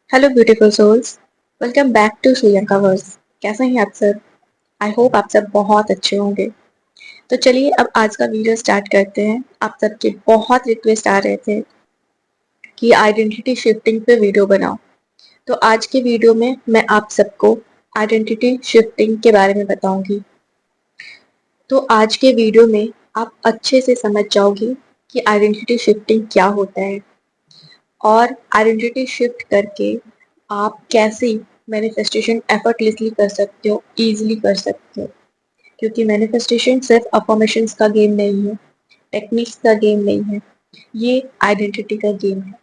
Hello beautiful souls. Welcome back to Suryan covers. कैसे हैं आप सब? आई होप आप सब बहुत अच्छे होंगे। तो चलिए अब आज का वीडियो स्टार्ट करते हैं। आप सबके बहुत रिक्वेस्ट आ रहे थे कि आइडेंटिटी शिफ्टिंग पे वीडियो बनाओ। तो आज के वीडियो में मैं आप सबको आइडेंटिटी शिफ्टिंग के बारे में बताऊंगी। तो आज के वीडियो में आप अच्छे से समझ जाओगे कि आइडेंटिटी शिफ्टिंग क्या होता है और आइडेंटिटी शिफ्ट करके आप कैसे मैनिफेस्टेशन एफर्टलेसली कर सकते हो, इजीली कर सकते हो। क्योंकि मैनिफेस्टेशन सिर्फ अफर्मेशंस का गेम नहीं है, टेक्निक्स का गेम नहीं है, ये आइडेंटिटी का गेम है।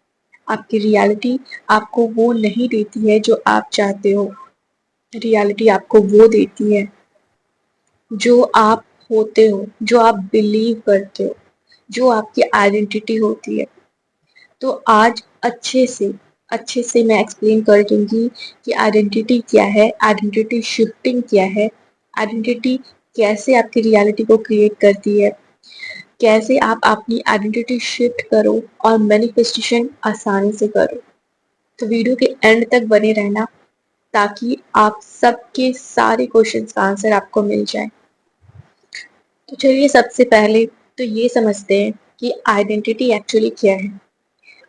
आपकी रियलिटी आपको वो नहीं देती है जो आप चाहते हो। रियलिटी आपको वो देती है जो आप होते हो, जो आप बिलीव करते हो, जो आपकी आइडेंटिटी होती है। तो आज अच्छे से मैं एक्सप्लेन कर दूंगी कि आइडेंटिटी क्या है, आइडेंटिटी शिफ्टिंग क्या है, आइडेंटिटी कैसे आपकी रियलिटी को क्रिएट करती है, कैसे आप अपनी आइडेंटिटी शिफ्ट करो और मैनिफेस्टेशन आसानी से करो। तो वीडियो के एंड तक बने रहना ताकि आप सबके सारे क्वेश्चंस का आंसर आपको मिल जाए। तो चलिए सबसे पहले तो ये समझते हैं कि आइडेंटिटी एक्चुअली क्या है।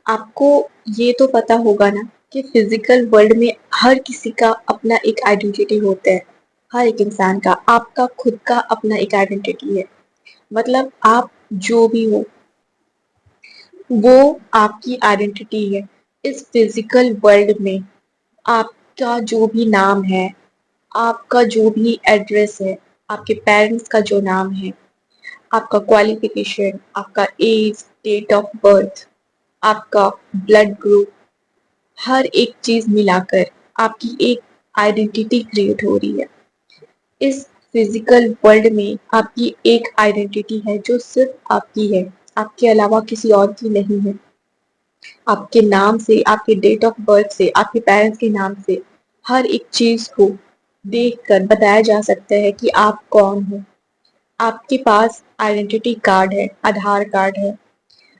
आपको ये तो पता होगा ना कि फिजिकल वर्ल्ड में हर किसी का अपना एक आइडेंटिटी होता है। हर एक इंसान का, आपका खुद का अपना एक आइडेंटिटी है। मतलब आप जो भी हो वो आपकी आइडेंटिटी है। इस फिजिकल वर्ल्ड में आपका जो भी नाम है, आपका जो भी एड्रेस है, आपके पेरेंट्स का जो नाम है, आपका क्वालिफिकेशन, आपका एज, डेट ऑफ बर्थ, आपका ब्लड ग्रुप, हर एक चीज मिलाकर आपकी एक आइडेंटिटी क्रिएट हो रही है। इस फिजिकल वर्ल्ड में आपकी एक आइडेंटिटी है जो सिर्फ आपकी है, आपके अलावा किसी और की नहीं है। आपके नाम से, आपके डेट ऑफ बर्थ से, आपके पेरेंट्स के नाम से हर एक चीज को देखकर बताया जा सकता है कि आप कौन हो। आपके पास आइडेंटिटी कार्ड है, आधार कार्ड है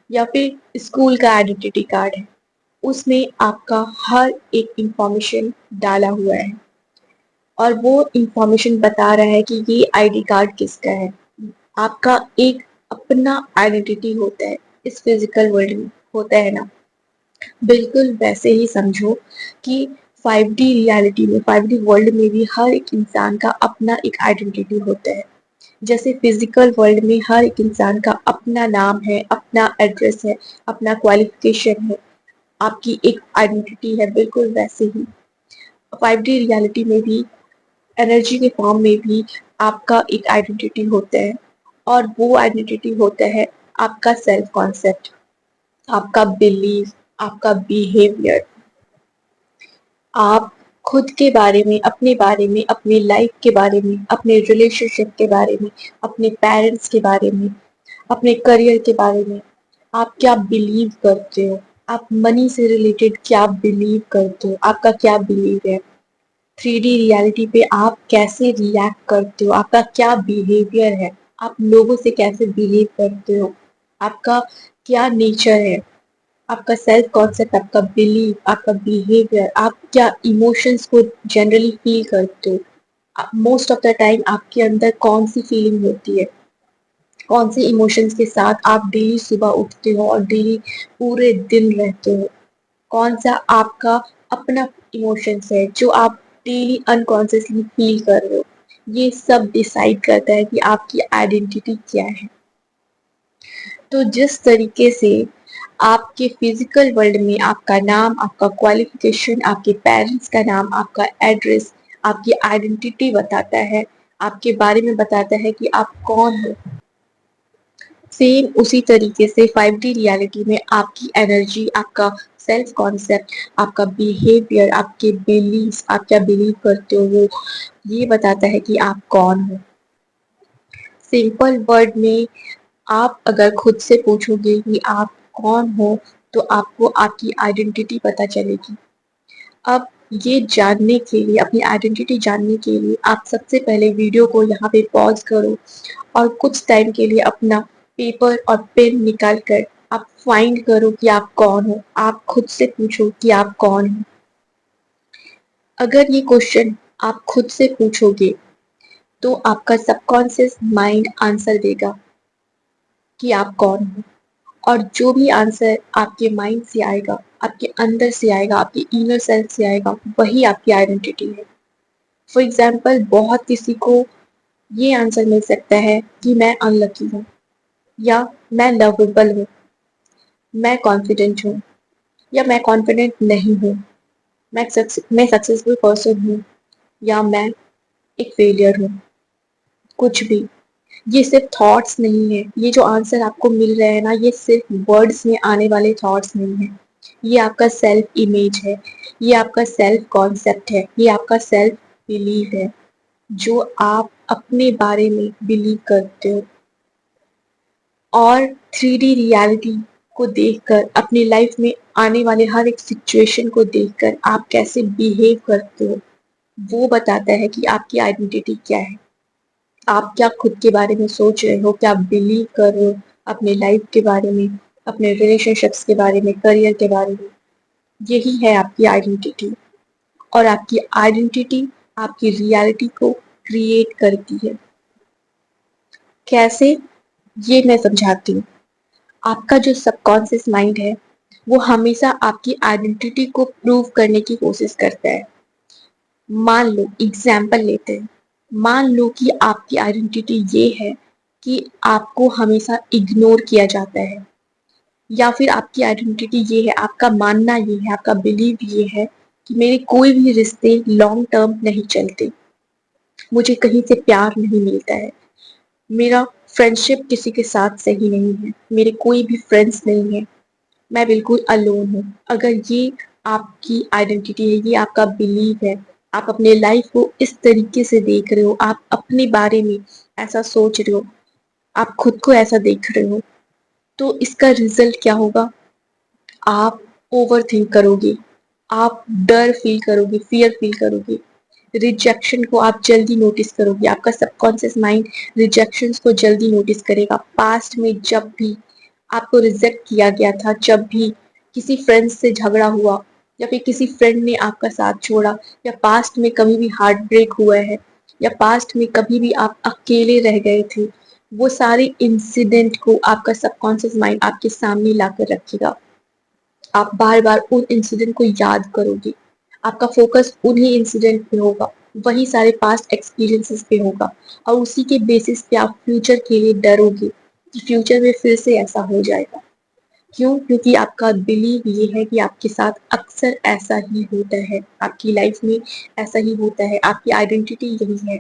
या फिर स्कूल का आइडेंटिटी कार्ड है, उसमें आपका हर एक इंफॉर्मेशन डाला हुआ है और वो इंफॉर्मेशन बता रहा है कि ये आईडी कार्ड किसका है। आपका एक अपना आइडेंटिटी होता है इस फिजिकल वर्ल्ड में, होता है ना। बिल्कुल वैसे ही समझो कि 5D रियलिटी में, 5D वर्ल्ड में भी हर एक इंसान का अपना एक आइडेंटिटी होता है। जैसे फिजिकल वर्ल्ड में हर एक इंसान का अपना नाम है, अपना एड्रेस है, अपना क्वालिफिकेशन है, आपकी एक आइडेंटिटी है, बिल्कुल वैसे ही 5D रियलिटी में भी, एनर्जी के फॉर्म में भी आपका एक आइडेंटिटी होता है। और वो आइडेंटिटी होता है आपका सेल्फ कॉन्सेप्ट, आपका बिलीफ, आपका बिहेवियर। आप खुद के बारे में, अपने बारे में, अपनी लाइफ के बारे में, अपने रिलेशनशिप के बारे में, अपने पेरेंट्स के बारे में, अपने करियर के बारे में आप क्या बिलीव करते हो, आप मनी से रिलेटेड क्या बिलीव करते हो, आपका क्या बिलीव है। 3D रियलिटी पे आप कैसे रिएक्ट करते हो, आपका क्या बिहेवियर है, आप लोगों से कैसे बिहेव करते हो, आपका क्या नेचर है, आपका सेल्फ कॉन्सेप्ट, आपका बिलीव, आपका बिहेवियर, आप क्या इमोशंस को जनरली फील करते हो, मोस्ट ऑफ द टाइम आपके अंदर कौन सी फीलिंग होती है, कौन से इमोशंस के साथ आप डेली सुबह उठते हो और डेली पूरे दिन रहते हो, कौन सा आपका अपना इमोशंस है जो आप डेली अनकॉन्शियसली फील कर रहे हो। ये सब डिसाइड करता है कि आपकी आइडेंटिटी क्या है। तो जिस तरीके से आपके फिजिकल वर्ल्ड में आपका नाम, आपका क्वालिफिकेशन, आपके पेरेंट्स का नाम, आपका एड्रेस आपकी आइडेंटिटी बताता है, आपके बारे में बताता है कि आप कौन हो, सेम उसी तरीके से 5D रियलिटी में आपकी एनर्जी, आपका सेल्फ कॉन्सेप्ट, आपका बिहेवियर, आपके बिलीफ, आप क्या बिलीव करते हो, वो ये बताता है कि आप कौन हो। सिंपल वर्ड में आप अगर खुद से पूछोगे कि आप कौन हो तो आपको आपकी आइडेंटिटी पता चलेगी। अब ये जानने के लिए, अपनी आइडेंटिटी जानने के लिए आप सबसे पहले वीडियो को यहाँ पे पॉज करो और कुछ टाइम के लिए अपना पेपर और पेन निकाल कर आप फाइंड करो कि आप कौन हो। आप खुद से पूछो कि आप कौन हो। अगर ये क्वेश्चन आप खुद से पूछोगे तो आपका सबकॉन्शियस माइंड आंसर देगा कि आप कौन हो। और जो भी आंसर आपके माइंड से आएगा, आपके अंदर से आएगा, आपके इनर सेल्फ से आएगा, वही आपकी आइडेंटिटी है। फॉर एग्जाम्पल, बहुत किसी को ये आंसर मिल सकता है कि मैं अनलकी हूँ, या मैं लवेबल हूँ, मैं कॉन्फिडेंट हूँ, या मैं कॉन्फिडेंट नहीं हूँ, मैं सक्सेसफुल पर्सन हूँ, या मैं एक फेलियर हूँ। कुछ भी, ये सिर्फ थॉट्स नहीं है। ये जो आंसर आपको मिल रहे हैं ना, ये सिर्फ वर्ड्स में आने वाले थॉट्स नहीं है। ये आपका सेल्फ इमेज है, ये आपका सेल्फ कॉन्सेप्ट है, ये आपका सेल्फ बिलीव है, जो आप अपने बारे में बिलीव करते हो। और 3D रियलिटी को देखकर, अपनी लाइफ में आने वाले हर एक सिचुएशन को देखकर आप कैसे बिहेव करते हो, वो बताता है कि आपकी आइडेंटिटी क्या है। आप क्या खुद के बारे में सोच रहे हो, क्या आप बिलीव कर रहे हो अपने लाइफ के बारे में, अपने रिलेशनशिप्स के बारे में, करियर के बारे में। यही है आपकी आइडेंटिटी। और आपकी आइडेंटिटी आपकी रियलिटी को क्रिएट करती है। कैसे, ये मैं समझाती हूँ। आपका जो सबकॉन्शियस माइंड है, वो हमेशा आपकी आइडेंटिटी को प्रूव करने की कोशिश करता है। मान लो, एग्जाम्पल लेते हैं, मान लो कि आपकी आइडेंटिटी ये है कि आपको हमेशा इग्नोर किया जाता है, या फिर आपकी आइडेंटिटी ये है, आपका मानना ये है, आपका बिलीव ये है कि मेरे कोई भी रिश्ते लॉन्ग टर्म नहीं चलते, मुझे कहीं से प्यार नहीं मिलता है, मेरा फ्रेंडशिप किसी के साथ सही नहीं है, मेरे कोई भी फ्रेंड्स नहीं है, मैं बिल्कुल अलोन हूँ। अगर ये आपकी आइडेंटिटी है, ये आपका बिलीव है, आप अपने लाइफ को इस तरीके से देख रहे हो, आप अपने बारे में ऐसा सोच रहे हो, आप खुद को ऐसा देख रहे हो, तो इसका रिजल्ट क्या होगा? आप ओवर थिंक करोगे, आप डर फील करोगे, फियर फील करोगे, रिजेक्शन को आप जल्दी नोटिस करोगे। आपका सबकॉन्शियस माइंड रिजेक्शंस को जल्दी नोटिस करेगा। पास्ट में जब भी आपको रिजेक्ट किया गया था, जब भी किसी फ्रेंड से झगड़ा हुआ, या फिर किसी फ्रेंड ने आपका साथ छोड़ा, या पास्ट में कभी भी हार्ट ब्रेक हुआ है, या पास्ट में कभी भी आप अकेले रह गए थे, वो सारे इंसिडेंट को आपका सबकॉन्शियस माइंड आपके सामने लाकर रखेगा। आप बार बार उन इंसिडेंट को याद करोगे, आपका फोकस उन्हीं इंसिडेंट पे होगा, वही सारे पास्ट एक्सपीरियंसेस पे होगा, और उसी के बेसिस पे आप फ्यूचर के लिए डरोगे कि फ्यूचर में फिर से ऐसा हो जाएगा। क्यों? क्योंकि आपका बिलीव ये है कि आपके साथ अक्सर ऐसा ही होता है, आपकी लाइफ में ऐसा ही होता है, आपकी आइडेंटिटी यही है,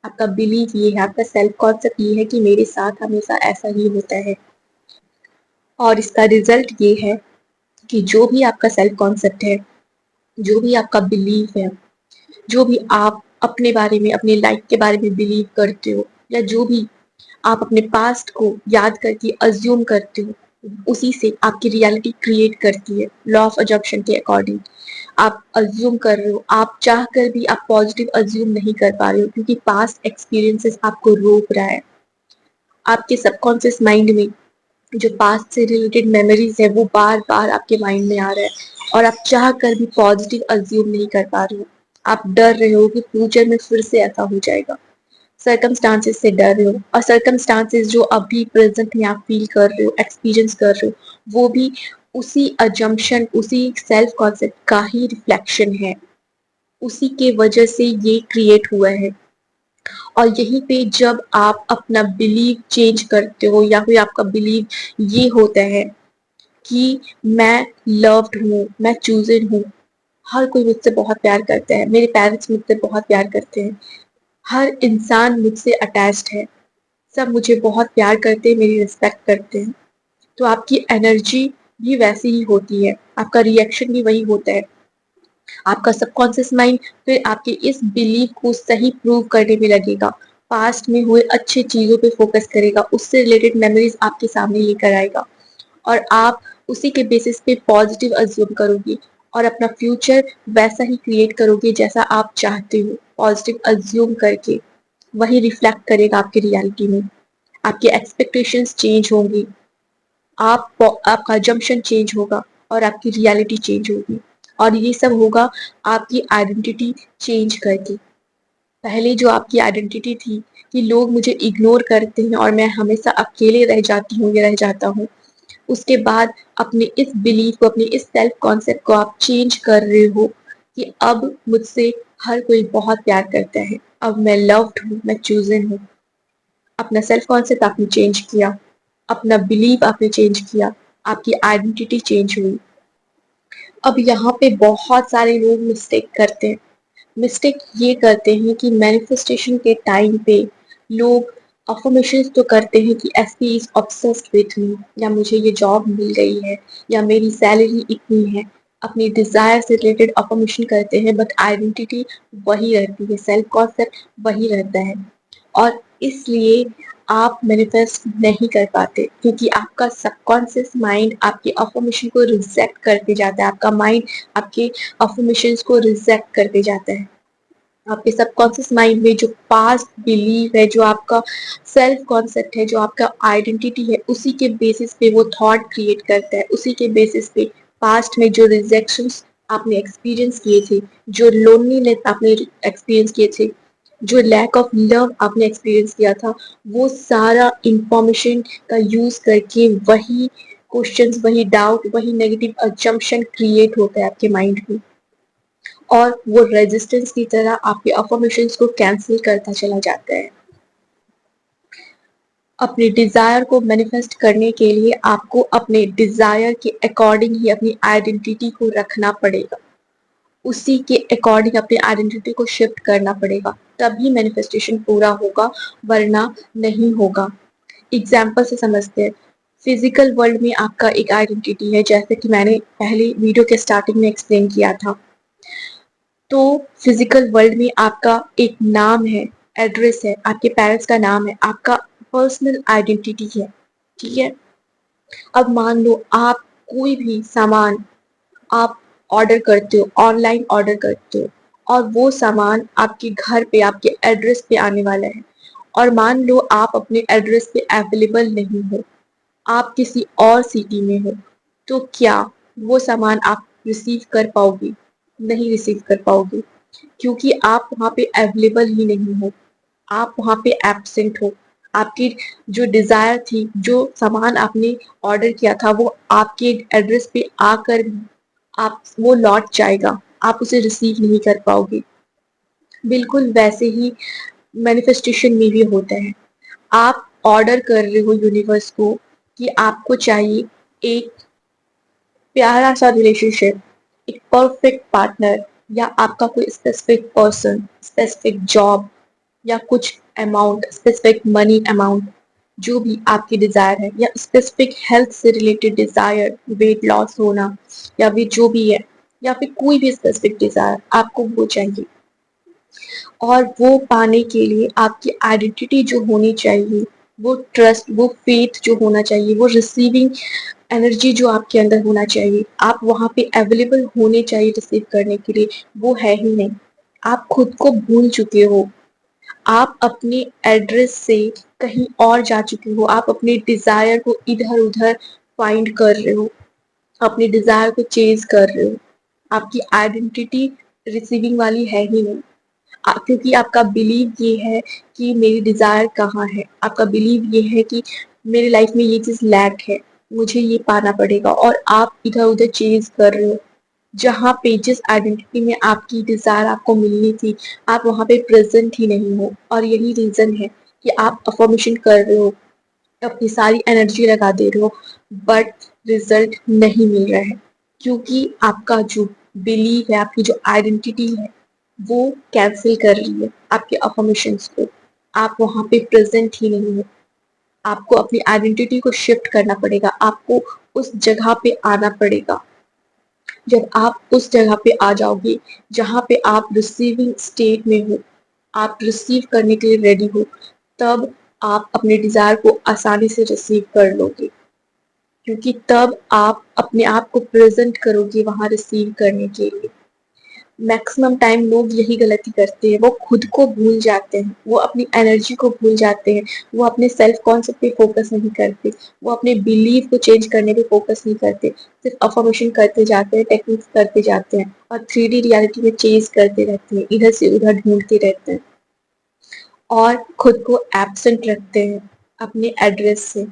आपका बिलीव ये है, आपका सेल्फ कॉन्सेप्ट ये है कि मेरे साथ हमेशा ऐसा ही होता है। और इसका रिजल्ट ये है कि जो भी आपका सेल्फ कॉन्सेप्ट है, जो भी आपका बिलीव है, जो भी आप अपने बारे में, अपने लाइफ के बारे में बिलीव करते हो, या जो भी आप अपने पास्ट को याद करके अज्यूम करते हो, उसी से आपकी रियलिटी क्रिएट करती है। लॉ ऑफ अजम्पशन के अकॉर्डिंग आप अज्यूम कर रहे हो, आप चाह कर भी आप पॉजिटिव अज्यूम नहीं कर पा रहे हो, क्योंकि पास्ट एक्सपीरियंसेस आपको रोक रहा है। आपके सबकॉन्शियस माइंड में जो पास्ट से रिलेटेड मेमोरीज है, वो बार बार आपके माइंड में आ रहा है, और आप चाह कर भी पॉजिटिव अज्यूम नहीं कर पा रहे हो। आप डर रहे हो कि फ्यूचर में फिर से ऐसा हो जाएगा, सर्कमस्टांसेस से डर रहे हो, और सर्कमस्टांसेस जो अभी प्रेजेंट में आप फील कर रहे हो, एक्सपीरियंस कर रहे हो, वो भी उसी अजम्पशन, उसी सेल्फ कॉन्सेप्ट का ही रिफ्लेक्शन है, उसी के वजह से ये क्रिएट हुआ है। और यहीं पे जब आप अपना बिलीव चेंज करते हो, या फिर आपका बिलीव ये होता है कि मैं लव्ड हूँ, मैं चूजन हूँ, हर कोई मुझसे बहुत प्यार करता है, मेरे पेरेंट्स मुझसे बहुत प्यार करते हैं, हर इंसान मुझसे अटैच्ड है, सब मुझे बहुत प्यार करते हैं, मेरी रिस्पेक्ट करते हैं, तो आपकी एनर्जी भी वैसी ही होती है, आपका रिएक्शन भी वही होता है। आपका सबकॉन्शियस माइंड फिर आपके इस बिलीव को सही प्रूव करने में लगेगा, पास्ट में हुए अच्छी चीजों पे फोकस करेगा, उससे रिलेटेड मेमोरीज आपके सामने लेकर आएगा, और आप उसी के बेसिस पे पॉजिटिव अज्यूम करोगे, और अपना फ्यूचर वैसा ही क्रिएट करोगे जैसा आप चाहते हो। पॉजिटिव अज्यूम करके वही रिफ्लेक्ट करेगा आपकी रियलिटी में, आपके एक्सपेक्टेशंस चेंज होंगी, आपका जम्पशन चेंज होगा, और आपकी रियलिटी चेंज होगी। और ये सब होगा आपकी आइडेंटिटी चेंज करके। पहले जो आपकी आइडेंटिटी थी कि लोग मुझे इग्नोर करते हैं और मैं हमेशा अकेले रह जाती हूँ या रह जाता हूँ, उसके बाद अपने इस बिलीफ को, अपने इस सेल्फ कॉन्सेप्ट को आप चेंज कर रहे हो कि अब मुझसे हर कोई बहुत प्यार करता है, अब मैं लव्ड हूँ, मैं चूजन हूँ। अपना सेल्फ कॉन्सेप्ट आपने चेंज किया, अपना बिलीफ आपने चेंज किया, आपकी आइडेंटिटी चेंज हुई। अब यहाँ पे बहुत सारे लोग मिस्टेक करते हैं। मिस्टेक ये करते हैं कि मैनिफेस्टेशन के टाइम पे लोग अफर्मेशंस तो करते हैं कि SP is obsessed with me, या मुझे ये जॉब मिल गई है, या मेरी सैलरी इतनी है। अपनी डिजायर से रिलेटेड अफर्मेशन करते हैं, बट आइडेंटिटी वही रहती है, सेल्फ कॉन्सेप्ट वही रहता है। और इसलिए आप मैनिफेस्ट नहीं कर पाते, क्योंकि आपका सबकॉन्शियस माइंड आपके अफर्मेशन को रिजेक्ट करते जाता है, आपका माइंड आपके अफर्मेशंस को रिजेक्ट करते जाता है। आपके सबकॉन्शियस माइंड में जो पास्ट बिलीव है, जो आपका सेल्फ कॉन्सेप्ट है, जो आपका आइडेंटिटी है, उसी के बेसिस पे वो थॉट क्रिएट करता है, उसी के बेसिस पे पास्ट में जो रिजेक्शंस आपने एक्सपीरियंस किए थे, जो लोनलीनेस आपने एक्सपीरियंस किए थे, जो लैक ऑफ लव आपने एक्सपीरियंस किया था, वो सारा इंफॉर्मेशन का यूज करके वही क्वेश्चंस, वही डाउट, वही नेगेटिव अजम्पशन क्रिएट होता है आपके माइंड में, और वो रेजिस्टेंस की तरह आपके अफर्मेशंस को कैंसिल करता चला जाता है। अपने डिजायर को मैनिफेस्ट करने के लिए आपको अपने डिजायर के अकॉर्डिंग ही अपनी आइडेंटिटी को रखना पड़ेगा, उसी के अकॉर्डिंग अपनी आइडेंटिटी को शिफ्ट करना पड़ेगा, तभी मैनिफेस्टेशन पूरा होगा, वरना नहीं होगा। एग्जाम्पल से समझते हैं। फिजिकल वर्ल्ड में आपका एक आइडेंटिटी है, जैसे कि मैंने पहले वीडियो के स्टार्टिंग में एक्सप्लेन किया था। तो फिजिकल वर्ल्ड में आपका एक नाम है, एड्रेस है, आपके पेरेंट्स का नाम है, आपका पर्सनल आइडेंटिटी है, ठीक है। अब मान लो आप कोई भी सामान आप ऑर्डर करते हो, ऑनलाइन ऑर्डर करते हो, और वो सामान आपके घर पे, आपके एड्रेस पे आने वाला है, और मान लो आप अपने एड्रेस पे अवेलेबल नहीं हो, आप किसी और सिटी में हो, तो क्या वो सामान आप रिसीव कर पाओगे? नहीं रिसीव कर पाओगे, क्योंकि आप वहाँ पे अवेलेबल ही नहीं हो, आप वहाँ पे एब्सेंट हो। आपकी जो डिजायर थी, जो सामान आपने ऑर्डर किया था, वो आपके एड्रेस पे आकर भी आप वो लौट जाएगा, आप उसे रिसीव नहीं कर पाओगे। बिल्कुल वैसे ही मैनिफेस्टेशन में भी होता है। आप ऑर्डर कर रहे हो यूनिवर्स को कि आपको चाहिए एक प्यारा सा रिलेशनशिप, एक परफेक्ट पार्टनर, या आपका कोई स्पेसिफिक पर्सन, स्पेसिफिक जॉब, या कुछ अमाउंट, स्पेसिफिक मनी अमाउंट, जो भी आपकी डिजायर है, या स्पेसिफिक हेल्थ से रिलेटेड डिजायर, वेट लॉस होना, या फिर जो भी है, या फिर कोई भी स्पेसिफिक डिजायर आपको वो चाहिए। और वो पाने के लिए आपकी आइडेंटिटी जो होनी चाहिए, वो ट्रस्ट, वो फेथ जो होना चाहिए, वो रिसीविंग एनर्जी जो आपके अंदर होना चाहिए, आप वहां पे अवेलेबल होने चाहिए रिसीव करने के लिए, वो है ही नहीं। आप खुद को भूल चुके हो, आप अपने एड्रेस से कहीं और जा चुके हो, आप अपने डिजायर को इधर उधर फाइंड कर रहे हो, अपने डिजायर को चेज कर रहे हो। आपकी आइडेंटिटी रिसीविंग वाली है ही नहीं। क्योंकि आपका बिलीव ये है कि मेरी डिजायर कहाँ है, आपका बिलीव ये है कि मेरी लाइफ में ये चीज लैक है, मुझे ये पाना पड़ेगा, और आप इधर उधर चेज कर रहे हो। जहाँ पे जिस आइडेंटिटी में आपकी डिजायर आपको मिलनी थी, आप वहां पे प्रेजेंट ही नहीं हो, और यही रीजन है कि आप अफर्मेशन कर रहे हो, अपनी सारी एनर्जी लगा दे रहे हो, बट रिजल्ट नहीं मिल रहा है, क्योंकि आपका जो बिलीव है, आपकी जो आइडेंटिटी है, वो कैंसिल कर रही है आपके अफर्मेशंस को। आप वहां पे प्रेजेंट ही नहीं हो। आपको अपनी आइडेंटिटी को शिफ्ट करना पड़ेगा, आपको उस जगह पे आना पड़ेगा। जब आप उस जगह पे आ जाओगे जहाँ पे आप रिसीविंग स्टेट में हो, आप रिसीव करने के लिए रेडी हो, तब आप अपने डिजायर को आसानी से रिसीव कर लोगे, क्योंकि तब आप अपने आप को प्रेजेंट करोगे वहां रिसीव करने के लिए। मैक्सिमम टाइम लोग यही गलती करते हैं, वो खुद को भूल जाते हैं, वो अपनी एनर्जी को भूल जाते हैं, वो अपने सेल्फ कॉन्सेप्ट पे फोकस नहीं करते, वो अपने बिलीव को चेंज करने पे फोकस नहीं करते, सिर्फ अफर्मेशन करते जाते हैं, टेक्निक्स करते जाते हैं और 3D रियलिटी में चेंज करते रहते हैं, इधर से उधर ढूंढते रहते हैं और खुद को एब्सेंट रखते हैं अपने एड्रेस से।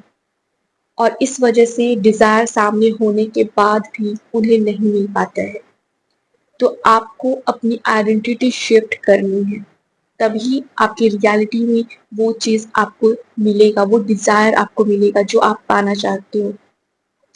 और इस वजह से डिजायर सामने होने के बाद भी उन्हें नहीं मिल पाता है। तो आपको अपनी आइडेंटिटी शिफ्ट करनी है, तभी आपकी रियलिटी में वो चीज आपको मिलेगा, वो डिजायर आपको मिलेगा जो आप पाना चाहते हो।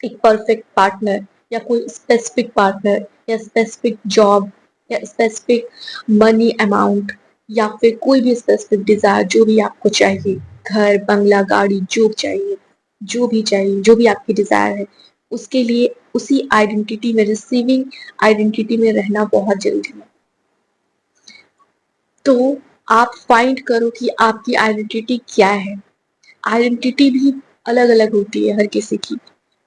एक परफेक्ट पार्टनर या कोई स्पेसिफिक पार्टनर या स्पेसिफिक जॉब या स्पेसिफिक मनी अमाउंट या फिर कोई भी स्पेसिफिक डिजायर जो भी आपको चाहिए, घर बंगला गाड़ी जो चाहिए, जो भी चाहिए, जो भी आपकी डिजायर है, उसके लिए उसी आइडेंटिटी में, रिसीविंग आइडेंटिटी में रहना बहुत जरूरी है। तो आप फाइंड करो कि आपकी आइडेंटिटी क्या है। आइडेंटिटी भी अलग अलग होती है हर किसी की।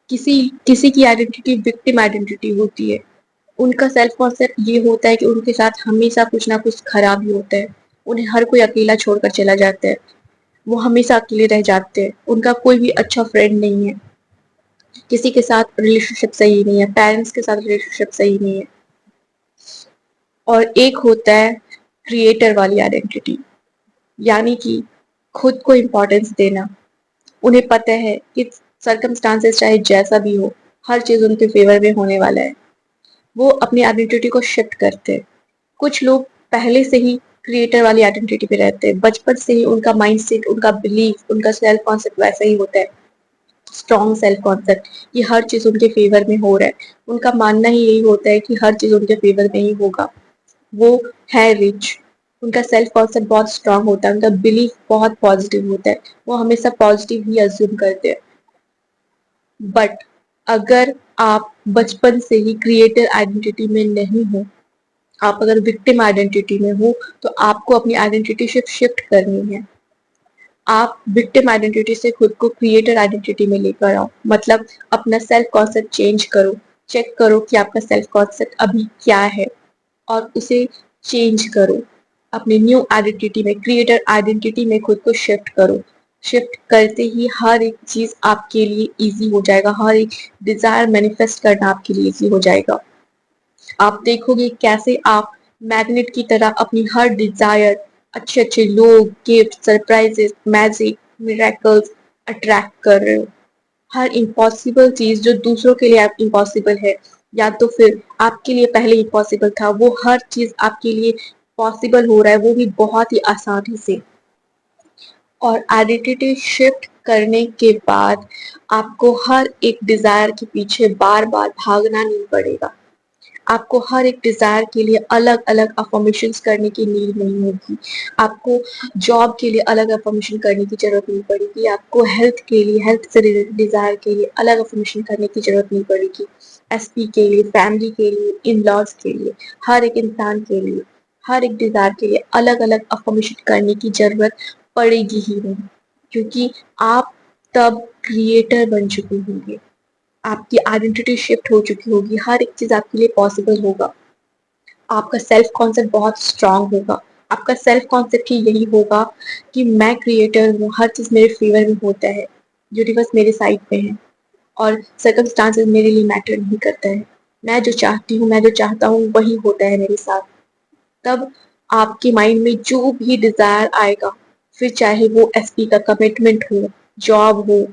किसी किसी की आइडेंटिटी विक्टिम आइडेंटिटी होती है। उनका सेल्फ कॉन्सेप्ट ये होता है कि उनके साथ हमेशा कुछ ना कुछ खराब ही होता है, उन्हें हर कोई अकेला छोड़कर चला जाता है, वो हमेशा अकेले रह जाते हैं, उनका कोई भी अच्छा फ्रेंड नहीं है, किसी के साथ रिलेशनशिप सही नहीं है, पेरेंट्स के साथ रिलेशनशिप सही नहीं है। और एक होता है क्रिएटर वाली आइडेंटिटी, यानी कि खुद को इम्पोर्टेंस देना। उन्हें पता है कि सर्कमस्टांसेस चाहे जैसा भी हो, हर चीज उनके फेवर में होने वाला है। वो अपनी आइडेंटिटी को शिफ्ट करते हैं। कुछ लोग पहले से ही क्रिएटर वाली आइडेंटिटी पे रहते हैं, बचपन से ही उनका माइंडसेट, उनका बिलीफ, उनका सेल्फ कॉन्सेप्ट वैसा ही होता है, स्ट्रॉन्ग सेल्फ कॉन्सेप्ट कि हर चीज उनके फेवर में हो रहा है। उनका मानना ही यही होता है कि हर चीज उनके फेवर में ही होगा। वो है रिच, उनका सेल्फ कॉन्सेप्ट बहुत स्ट्रांग होता है, उनका बिलीफ बहुत पॉजिटिव होता है, वो हमेशा पॉजिटिव ही अज्यूम करते हैं। बट अगर आप बचपन से ही क्रिएटर आइडेंटिटी में नहीं हो, आप अगर विक्टिम आइडेंटिटी में हो, तो आपको अपनी आइडेंटिटी शिफ्ट करनी है। आप विक्टिम आइडेंटिटी से खुद को क्रिएटर आइडेंटिटी में लेकर आओ, मतलब अपना सेल्फ कॉन्सेप्ट चेंज करो, चेक करो कि आपका सेल्फ कॉन्सेप्ट अभी क्या है और उसे चेंज करो। अपनी न्यू आइडेंटिटी में, क्रिएटर आइडेंटिटी में खुद को शिफ्ट करो। शिफ्ट करते ही हर एक चीज आपके लिए इजी हो जाएगा, हर एक डिजायर मैनिफेस्ट करना आपके लिए इजी हो जाएगा। आप देखोगे कैसे आप मैग्नेट की तरह अपनी हर डिजायर, अच्छे अच्छे लोग, gift, surprises, magic, miracles attract कर रहे हो। हर इम्पॉसिबल चीज जो दूसरों के लिए आप इम्पॉसिबल है या तो फिर आपके लिए पहले इम्पॉसिबल था, वो हर चीज आपके लिए पॉसिबल हो रहा है, वो भी बहुत ही आसानी से। और आइडेंटिटी शिफ्ट करने के बाद आपको हर एक डिजायर के पीछे बार बार भागना नहीं पड़ेगा। आपको हर एक डिजायर के लिए अलग अलग अफर्मेशंस करने की नीड नहीं होगी। आपको जॉब के लिए अलग अफर्मेशन करने की जरूरत नहीं पड़ेगी। आपको हेल्थ के लिए, हेल्थ से रिलेटेड डिजायर के लिए अलग अफर्मेशन करने की जरूरत नहीं पड़ेगी। एसपी के लिए, फैमिली के लिए, इन लॉज के लिए, हर एक इंसान के लिए, हर एक डिजायर के लिए अलग अलग अफर्मेशन करने की जरूरत पड़ेगी ही नहीं, क्योंकि आप तब क्रिएटर बन चुके होंगे। आपकी आइडेंटिटी शिफ्ट हो चुकी होगी, हर एक चीज आपके लिए पॉसिबल होगा। आपका सेल्फ कॉन्सेप्ट बहुत स्ट्रांग होगा। आपका सेल्फ कॉन्सेप्ट ही यही होगा कि मैं क्रिएटर हूँ, हर चीज मेरे फेवर में होता है, यूनिवर्स मेरे साइड पे है और सर्कमस्टांसेस मेरे लिए मैटर नहीं करता है। मैं जो चाहती हूँ, मैं जो चाहता हूँ वही होता है मेरे साथ। तब आपके माइंड में जो भी डिजायर आएगा, फिर चाहे वो एसपी का कमिटमेंट हो, जॉब हो,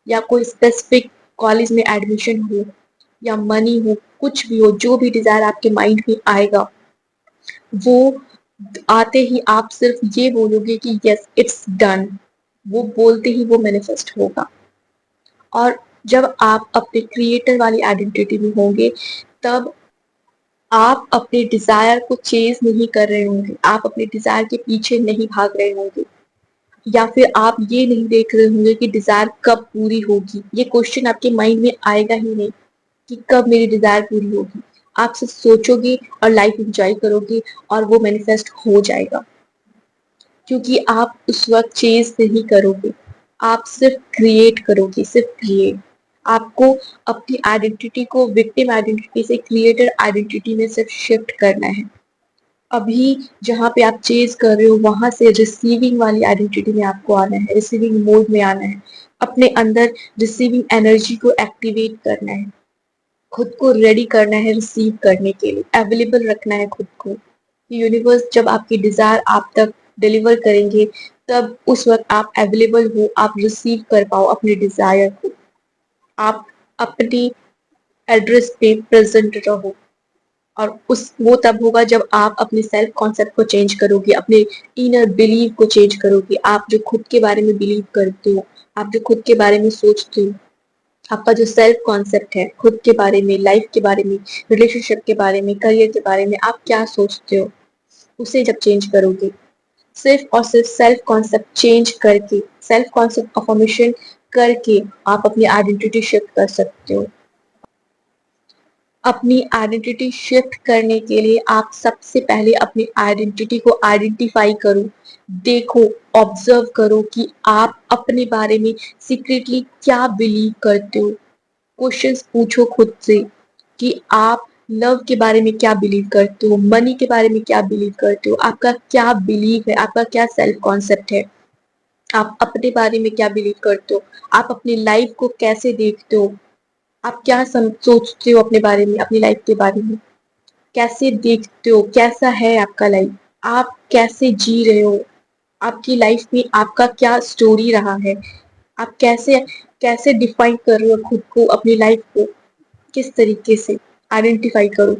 या कोई स्पेसिफिक कॉलेज में एडमिशन हो, या मनी हो, कुछ भी हो, जो भी डिजायर आपके माइंड में आएगा, वो आते ही आप सिर्फ ये बोलोगे कि यस इट्स डन। वो बोलते ही वो मैनिफेस्ट होगा। और जब आप अपने क्रिएटर वाली आइडेंटिटी में होंगे, तब आप अपने डिजायर को चेज नहीं कर रहे होंगे, आप अपने डिजायर के पीछे नहीं भाग रहे होंगे, या फिर आप ये नहीं देख रहे होंगे कि डिजायर कब पूरी होगी। ये क्वेश्चन आपके माइंड में आएगा ही नहीं कि कब मेरी डिजायर पूरी होगी। आप सिर्फ सोचोगे और लाइफ एंजॉय करोगे और वो मैनिफेस्ट हो जाएगा, क्योंकि आप उस वक्त चेज नहीं करोगे, आप सिर्फ क्रिएट करोगे, सिर्फ क्रिएट। आपको अपनी आइडेंटिटी को विक्टिम आइडेंटिटी से क्रिएटर आइडेंटिटी में सिर्फ शिफ्ट करना है। अभी जहाँ पे आप चेज कर रहे हो वहां से रिसीविंग वाली आइडेंटिटी में आपको आना है, रिसीविंग मोड में आना है, अपने अंदर रिसीविंग एनर्जी को एक्टिवेट करना है, खुद को रेडी करना है रिसीव करने के लिए, अवेलेबल रखना है खुद को। यूनिवर्स जब आपकी डिजायर आप तक डिलीवर करेंगे तब उस वक्त आप अवेलेबल हो, आप रिसीव कर पाओ अपने डिजायर को, आप अपनी एड्रेस पे प्रेजेंट रहो। और उस वो तब होगा जब आप अपने सेल्फ कॉन्सेप्ट को चेंज करोगे, अपने इनर बिलीव को चेंज करोगे। आप जो खुद के बारे में बिलीव करते हो, आप जो खुद के बारे में सोचते हो, आपका जो सेल्फ कॉन्सेप्ट है खुद के बारे में, लाइफ के बारे में, रिलेशनशिप के बारे में, करियर के बारे में, आप क्या सोचते हो, उसे जब चेंज करोगे, सिर्फ और सिर्फ सेल्फ कॉन्सेप्ट चेंज करके, सेल्फ कॉन्सेप्ट अफर्मेशन करके आप अपनी आइडेंटिटी शिफ्ट कर सकते हो। अपनी आइडेंटिटी शिफ्ट करने के लिए आप सबसे पहले अपनी आइडेंटिटी को आइडेंटिफाई करो, देखो, ऑब्जर्व करो कि आप अपने बारे में सीक्रेटली क्या बिलीव करते हो। क्वेश्चंस पूछो खुद से कि आप लव के बारे में क्या बिलीव करते हो, मनी के बारे में क्या बिलीव करते हो, आपका क्या बिलीव है, आपका क्या सेल्फ कॉन्सेप्ट है, आप अपने बारे में क्या बिलीव करते हो, आप अपनी लाइफ को कैसे देखते हो, आप क्या सोचते हो अपने बारे में, अपनी लाइफ के बारे में, कैसे देखते हो, कैसा है आपका लाइफ, आप कैसे जी रहे हो, आपकी लाइफ में आपका क्या स्टोरी रहा है, आप कैसे कैसे डिफाइन कर रहे हो खुद को, अपनी लाइफ को किस तरीके से आइडेंटिफाई करो।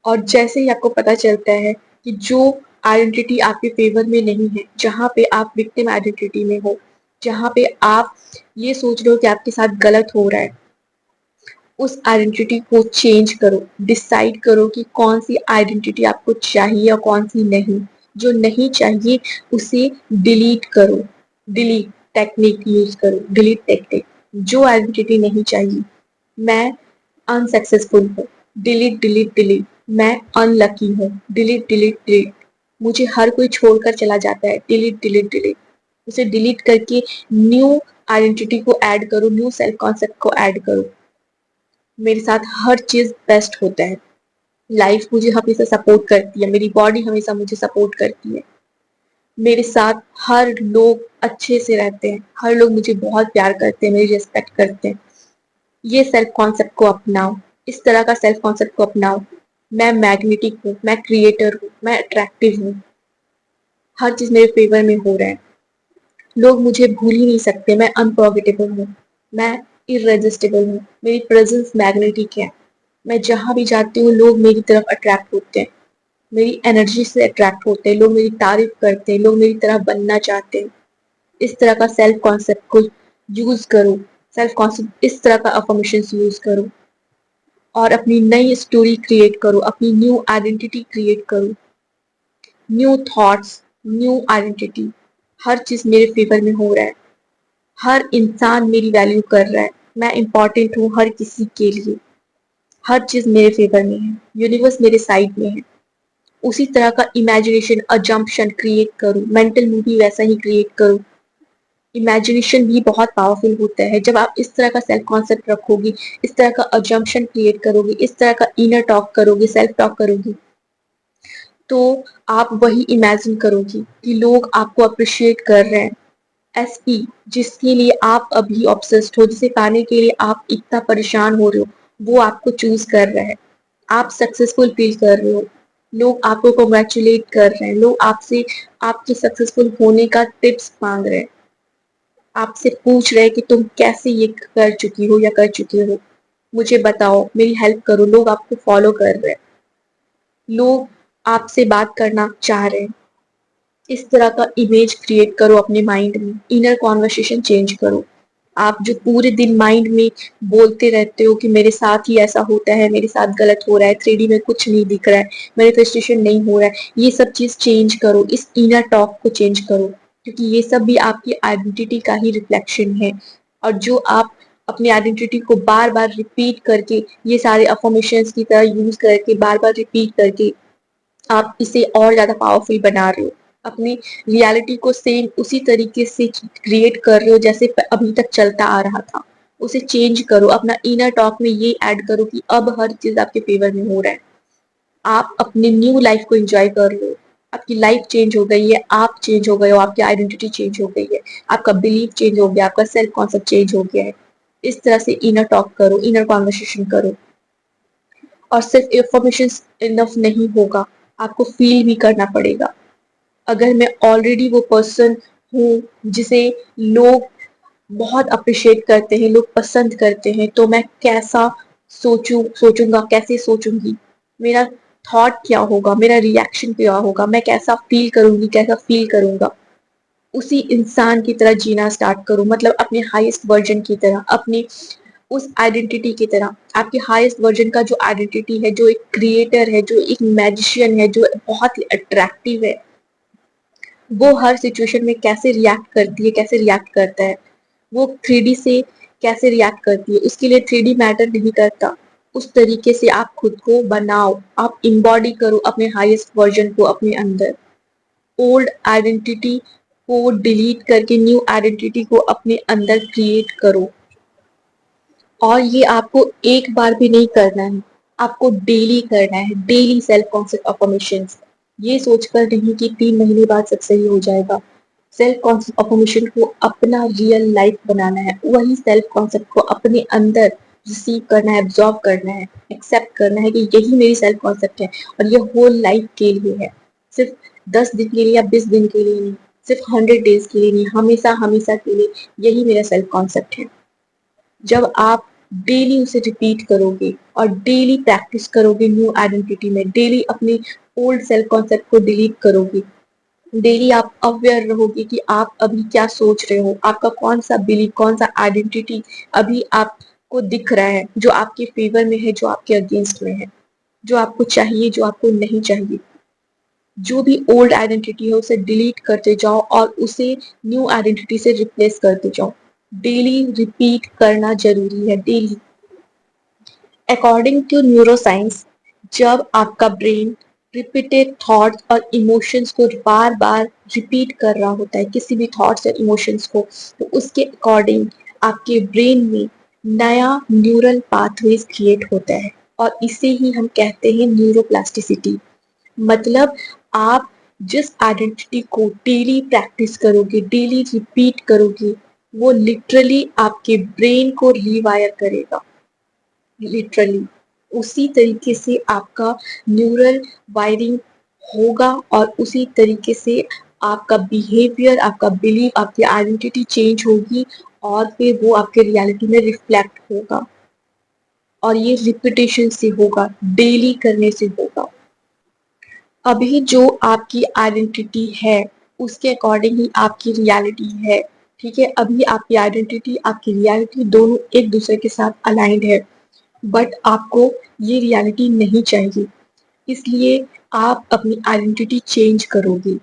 और जैसे ही आपको पता चलता है कि जो आइडेंटिटी आपके फेवर में नहीं है, जहाँ पे आप विक्टिम आइडेंटिटी में हो, जहाँ पे आप ये सोच रहे हो कि आपके साथ गलत हो रहा है, उस आइडेंटिटी को चेंज करो, डिसाइड करो कि कौन सी आइडेंटिटी आपको चाहिए और कौन सी नहीं। जो नहीं चाहिए उसे डिलीट करो, डिलीट टेक्निक यूज करो, डिलीट टेक्निक। जो आइडेंटिटी नहीं चाहिए, मैं अनसक्सेसफुल हूँ, डिलीट डिलीट डिलीट। मैं अनलकी हूँ, डिलीट डिलीट डिलीट। मुझे हर कोई छोड़कर चला जाता है, डिलीट डिलीट डिलीट। उसे डिलीट करके न्यू आइडेंटिटी को ऐड करो, न्यू सेल्फ कॉन्सेप्ट को ऐड करो। मेरे साथ हर चीज बेस्ट होता है, लाइफ मुझे हमेशा सपोर्ट करती है, मेरी बॉडी हमेशा मुझे सपोर्ट करती है, मेरे साथ हर लोग अच्छे से रहते हैं, हर लोग मुझे बहुत प्यार करते हैं, मेरी रिस्पेक्ट करते हैं। ये सेल्फ कॉन्सेप्ट को अपनाओ, इस तरह का सेल्फ कॉन्सेप्ट को अपनाओ। मैं मैग्नेटिक हूँ, मैं क्रिएटर हूँ, मैं अट्रैक्टिव हूँ, हर चीज मेरे फेवर में हो रहा है, लोग मुझे भूल ही नहीं सकते, मैं अनफॉरगेटेबल हूँ, मैं इररेजिस्टिबल हूँ, मेरी प्रेजेंस मैग्नेटिक है। मैं जहां भी जाती हूँ लोग मेरी तरफ अट्रैक्ट होते हैं, मेरी एनर्जी से अट्रैक्ट होते हैं, लोग मेरी तारीफ करते हैं, लोग मेरी तरह बनना चाहते हैं। इस तरह का सेल्फ कॉन्सेप्ट को यूज करो, सेल्फ कॉन्सेप्ट इस तरह का अफर्मेशन यूज करो और अपनी नई स्टोरी क्रिएट करो, अपनी न्यू आइडेंटिटी क्रिएट करो, न्यू थॉट्स, न्यू आइडेंटिटी। हर चीज मेरे फेवर में हो रहा है, हर इंसान मेरी वैल्यू कर रहा है, मैं इंपॉर्टेंट हूँ हर किसी के लिए, हर चीज मेरे फेवर में है, यूनिवर्स मेरे साइड में है। उसी तरह का इमेजिनेशन अजम्पशन क्रिएट करो, मेंटल मूवी वैसा ही क्रिएट करो। इमेजिनेशन भी बहुत पावरफुल होता है, जब आप इस तरह का सेल्फ कॉन्सेप्ट रखोगी, इस तरह का अजम्पशन क्रिएट करोगे, इस तरह का इनर टॉक करोगे, सेल्फ टॉक करोगी, तो आप वही इमेजिन करोगी कि लोग आपको अप्रिशिएट कर रहे हैं। एसपी, जिसके लिए आप अभी ऑब्सेस्ड हो, जिसे पाने के लिए आप इतना परेशान हो रहे हो, वो आपको चूज कर रहा है। आप सक्सेसफुल फील कर रहे हो, लोग आपको कॉन्ग्रेचुलेट कर रहे हैं, लोग आपसे आपके सक्सेसफुल होने का टिप्स मांग रहे हैं, आपसे पूछ रहे हैं कि तुम कैसे ये कर चुकी हो या कर चुके हो, मुझे बताओ, मेरी हेल्प करो। लोग आपको फॉलो कर रहे हैं, लोग आपसे बात करना चाह रहे हैं। इस तरह का इमेज क्रिएट करो अपने माइंड में, इनर कॉन्वर्सेशन चेंज करो। आप जो पूरे दिन माइंड में बोलते रहते हो कि मेरे साथ ही ऐसा होता है, मेरे साथ गलत हो रहा है, 3D में कुछ नहीं दिख रहा है, मैनिफेस्टेशन नहीं हो रहा है, ये सब चीज चेंज करो, इस इनर टॉक को चेंज करो, क्योंकि ये सब भी आपकी आइडेंटिटी का ही रिफ्लेक्शन है। और जो आप अपनी आइडेंटिटी को बार बार रिपीट करके, ये सारे अफर्मेशंस की तरह यूज करके, बार बार रिपीट करके आप इसे और ज्यादा पावरफुल बना रहे हो, अपनी रियलिटी को सेम उसी तरीके से क्रिएट कर रहे हो जैसे अभी तक चलता आ रहा था। उसे चेंज करो, अपना इनर टॉक में ये ऐड करो कि अब हर चीज आपके फेवर में हो रहा है, आप अपनी न्यू लाइफ को एंजॉय कर लो। आपकी लाइफ चेंज हो गई है, आप चेंज हो गए हो, आपकी आइडेंटिटी चेंज हो गई है, आपका बिलीफ चेंज हो गया, आपका सेल्फ कॉन्सेप्ट चेंज हो गया है। इस तरह से इनर टॉक करो, इनर कॉन्वर्सेशन करो। और सिर्फ इंफॉर्मेशन इनफ नहीं होगा, आपको फील भी करना पड़ेगा। अगर मैं ऑलरेडी वो पर्सन हूँ जिसे लोग बहुत अप्रिशिएट करते हैं, लोग पसंद करते हैं, तो मैं कैसा सोचूंगा, कैसे सोचूंगी, मेरा थॉट क्या होगा, मेरा रिएक्शन क्या होगा, मैं कैसा फील करूंगी, कैसा फील करूंगा। उसी इंसान की तरह जीना स्टार्ट करो, मतलब अपने हाईएस्ट वर्जन की तरह, अपनी उस आइडेंटिटी की तरह। आपके हाईएस्ट वर्जन का जो आइडेंटिटी है, जो एक क्रिएटर है, जो एक मैजिशियन है, जो बहुत ही अट्रैक्टिव है, वो हर सिचुएशन में कैसे रिएक्ट करती है, कैसे रिएक्ट करता है, वो 3D से कैसे रिएक्ट करती है, उसके लिए 3D मैटर नहीं करता। उस तरीके से आप खुद को बनाओ, आप इम्बॉडी करो अपने हाईएस्ट वर्जन को अपने अंदर। ओल्ड आइडेंटिटी को डिलीट करके न्यू आइडेंटिटी को अपने अंदर क्रिएट करो। और ये आपको एक बार भी नहीं करना है, आपको डेली करना है, डेली सेल्फ कॉन्सेप्ट अफर्मेशन। ये सोचकर नहीं कि 3 महीने बाद सब सही हो जाएगा। सेल्फ कॉन्सेप्ट अफर्मेशन को अपना रियल लाइफ बनाना है, वही सेल्फ कॉन्सेप्ट को अपने अंदर रिसीव करना है, एब्जॉर्व करना है, एक्सेप्ट करना है कि यही मेरी सेल्फ कॉन्सेप्ट है और ये होल लाइफ के लिए है। सिर्फ 10 दिन के लिए या 20 दिन के लिए नहीं, सिर्फ 100 डेज के लिए नहीं, हमेशा हमेशा के लिए यही मेरा सेल्फ कॉन्सेप्ट है। जब आप डेली उसे रिपीट करोगे और डेली प्रैक्टिस करोगे न्यू आइडेंटिटी में, डेली अपने ओल्ड सेल्फ कॉन्सेप्ट को डिलीट करोगे, डेली आप अवेयर रहोगे कि आप अभी क्या सोच रहे हो, आपका कौन सा बिलीफ, कौन सा आइडेंटिटी अभी आपको दिख रहा है, जो आपके फेवर में है, जो आपके अगेंस्ट में है, जो आपको चाहिए, जो आपको नहीं चाहिए। जो भी ओल्ड आइडेंटिटी है उसे डिलीट करते जाओ और उसे न्यू आइडेंटिटी से रिप्लेस करते जाओ। डेली रिपीट करना जरूरी है, डेली। अकॉर्डिंग टू न्यूरोसाइंस, जब आपका ब्रेन रिपीटेड थॉट्स और इमोशंस को बार बार रिपीट कर रहा होता है, किसी भी थॉट्स और इमोशंस को, तो उसके अकॉर्डिंग आपके ब्रेन में नया न्यूरल पाथवेज क्रिएट होता है और इसे ही हम कहते हैं न्यूरोप्लास्टिसिटी। मतलब आप जिस आइडेंटिटी को डेली प्रैक्टिस करोगे, डेली रिपीट करोगे, वो लिटरली आपके ब्रेन को रीवायर करेगा, लिटरली। उसी तरीके से आपका न्यूरल वायरिंग होगा और उसी तरीके से आपका बिहेवियर, आपका बिलीफ, आपकी आइडेंटिटी चेंज होगी और फिर वो आपके रियलिटी में रिफ्लेक्ट होगा। और ये रिपीटेशन से होगा, डेली करने से होगा। अभी जो आपकी आइडेंटिटी है उसके अकॉर्डिंग ही आपकी रियलिटी है। ठीक है, अभी आपकी आइडेंटिटी, आपकी रियलिटी दोनों एक दूसरे के साथ अलाइंड है, बट आपको ये रियलिटी नहीं चाहिए, इसलिए आप अपनी आइडेंटिटी चेंज करोगे।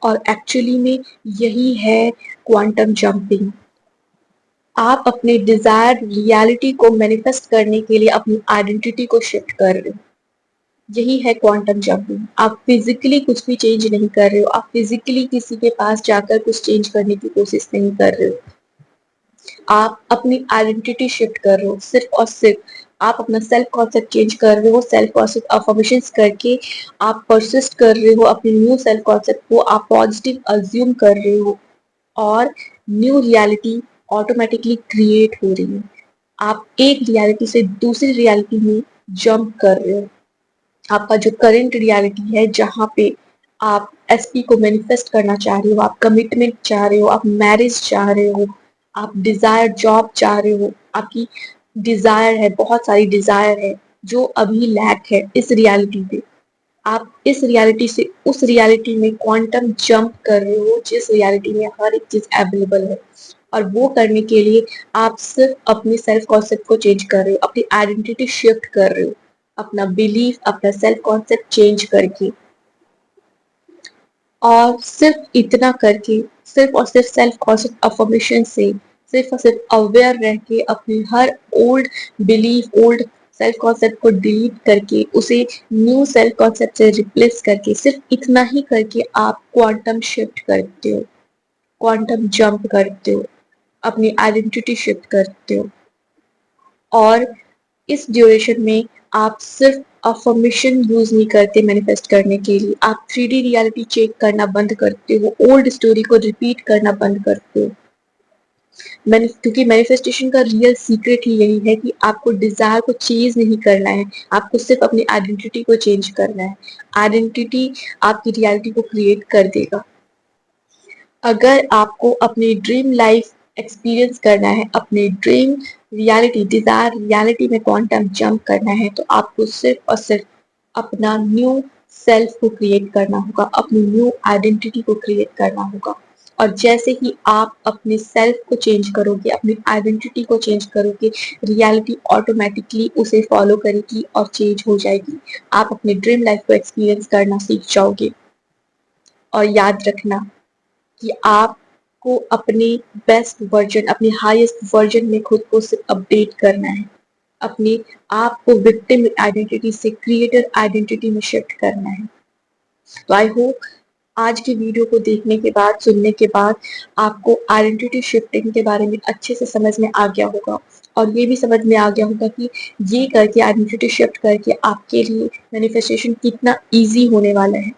और एक्चुअली में यही है क्वांटम जंपिंग। आप अपने डिजायर्ड रियलिटी को मैनिफेस्ट करने के लिए अपनी आइडेंटिटी को शिफ्ट कर रहे हो। यही है क्वांटम जंपिंग। आप फिजिकली कुछ भी चेंज नहीं कर रहे हो, आप फिजिकली किसी के पास जाकर कुछ चेंज करने की कोशिश नहीं कर रहे हो, आप अपनी आइडेंटिटी शिफ्ट कर रहे हो। सिर्फ और सिर्फ आप अपना सेल्फ कॉन्सेप्ट चेंज कर रहे हो, सेल्फ कॉन्सेप्ट अफर्मेशन करके आप परसिस्ट कर रहे हो अपने न्यू सेल्फ कॉन्सेप्ट को, आप पॉजिटिव अज्यूम कर रहे हो और न्यू रियलिटी ऑटोमेटिकली क्रिएट हो रही है। आप एक रियलिटी से दूसरी रियलिटी में जंप कर रहे हो। आपका जो करंट रियलिटी है, जहाँ पे आप एसपी को मैनिफेस्ट करना चाह रहे हो, आप कमिटमेंट चाह रहे हो, आप मैरिज चाह रहे हो, आप डिजायर जॉब चाह रहे हो, आपकी डिजायर है, बहुत सारी डिजायर है जो अभी लैक है इस रियलिटी पे। आप इस रियलिटी से उस रियलिटी में क्वांटम जंप कर रहे हो जिस रियलिटी में हर एक चीज अवेलेबल है। और वो करने के लिए आप सिर्फ अपने सेल्फ कॉन्सेप्ट को चेंज कर रहे हो, अपनी आइडेंटिटी शिफ्ट कर रहे हो, अपना बिलीफ, अपना सेल्फ कॉन्सेप्ट चेंज करके। और सिर्फ इतना करके, सिर्फ और सिर्फ सेल्फ कॉन्सेप्ट अफर्मेशन से, सिर्फ और सिर्फ अवेयर रह के अपने her old belief, old self concept को डिलीट करके उसे न्यू सेल्फ कॉन्सेप्ट से रिप्लेस करके, सिर्फ इतना ही करके आप क्वांटम शिफ्ट करते हो, क्वांटम जंप करते हो, अपनी आइडेंटिटी शिफ्ट करते हो। और इस ड्यूरेशन में आप सिर्फ अफर्मेशन यूज नहीं करते मैनिफेस्ट करने के लिए। आप 3D रियलिटी चेक करना बंद करते हो, ओल्ड स्टोरी को रिपीट करना बंद करते हो। क्योंकि मैनिफेस्टेशन का रियल सीक्रेट ही यही है कि आपको डिजायर को चेंज नहीं करना है, आपको सिर्फ अपनी आइडेंटिटी को चेंज करना है। आइडेंटिटी आपकी रियलिटी को क्रिएट कर देगा। अगर आपको अपनी ड्रीम लाइफ एक्सपीरियंस करना है, अपने ड्रीम रियलिटी डिजायर रियलिटी में क्वांटम जंप करना है, तो आपको सिर्फ और सिर्फ अपना न्यू सेल्फ को क्रिएट करना होगा, अपनी न्यू आइडेंटिटी को क्रिएट करना होगा। और जैसे ही आप अपने सेल्फ को चेंज करोगे, अपनी आइडेंटिटी को चेंज करोगे, रियलिटी ऑटोमेटिकली उसे फॉलो करेगी और चेंज हो जाएगी। आप अपने ड्रीम लाइफ को एक्सपीरियंस करना सीख जाओगे। और याद रखना कि आपको अपने बेस्ट वर्जन, अपने हाईएस्ट वर्जन में खुद को सिर्फ अपडेट करना है। अपने आप को विक्टिम आइडेंटिटी से क्रिएटर आइडेंटिटी में शिफ्ट करना है। तो आई होप आज की वीडियो को देखने के बाद, सुनने के बाद आपको आइडेंटिटी शिफ्टिंग के बारे में अच्छे से समझ में आ गया होगा, और ये भी समझ में आ गया होगा कि ये करके, आइडेंटिटी शिफ्ट करके आपके लिए मैनिफेस्टेशन कितना इजी होने वाला है।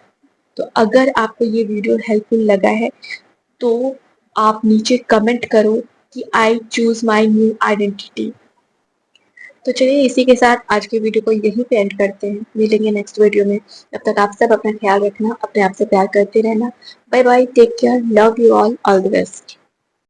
तो अगर आपको ये वीडियो हेल्पफुल लगा है तो आप नीचे कमेंट करो कि I choose my new identity. तो चलिए इसी के साथ आज की वीडियो को यहीं पे एंड करते हैं। मिलेंगे नेक्स्ट वीडियो में। तब तक आप सब अपना ख्याल रखना, अपने आप से प्यार करते रहना। Bye bye, take care, love you all the best.